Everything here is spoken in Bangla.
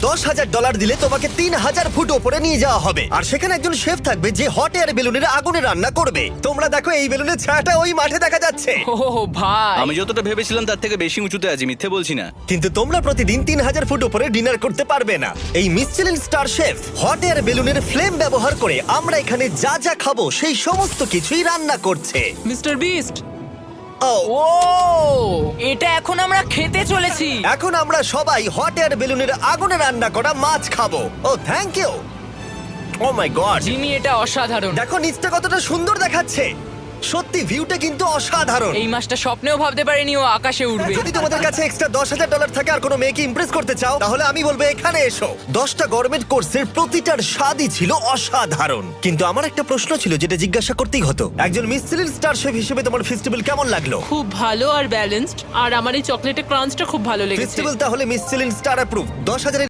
$10,000 দিলে তোমাকে 3,000 ফুট ওপরে নিয়ে যাওয়া হবে, আর সেখানে একজন শেফ থাকবে যে হট এয়ার বেলুনের আগুনে রান্না করবে। তোমরা দেখো এই বেলুনের ছায়াটা ওই মাঠে দেখা যাচ্ছে, ও ভাই, আমি যতটা ভেবেছিলাম তার থেকে বেশি উঁচুতে আছি, মিথ্যে বলছি না। কিন্তু তোমরা প্রতিদিন 3,000 ফুট উপরে ডিনার করতে পারবে না। এই Michelin star chef hot air বেলুনের ফ্লেম ব্যবহার করে আমরা এখানে যা যা খাবো সেই সমস্ত কিছুই রান্না করছে। Mister beast. ও ও, এটা এখন আমরা খেতে চলেছি। এখন আমরা সবাই হট এয়ার বেলুনের আগুনে রান্না করা মাছ খাবো। Oh thank you. Oh my God, Jimmy, এটা অসাধারণ। দেখো নিচটা কতটা সুন্দর দেখাচ্ছে। সত্যি ভিউটা কিন্তু অসাধারণ। এই মাসটা স্বপ্নেও ভাবতে পারিনি ও আকাশে উঠবে। যদি তোমাদের কাছে এক্সট্রা $10,000 থাকে আর কোনো মেয়েকে ইমপ্রেস করতে চাও, তাহলে আমি বলবো এখানে এসো। 10টা গরমেট কোর্সের প্রতিটার স্বাদই ছিল অসাধারণ। কিন্তু আমার একটা প্রশ্ন ছিল যেটা জিজ্ঞাসা করতেই হতো, একজন মিচেলিন স্টার শেফ হিসেবে তোমার ফেস্টিভ্যাল কেমন লাগলো? খুব ভালো আর ব্যালেন্সড, আর আমার এই চকলেটের ক্রাঞ্চটা খুব ভালো লেগেছে। ফেস্টিভ্যাল তাহলে মিচেলিন স্টার অ্যাপ্রুভ। 10,000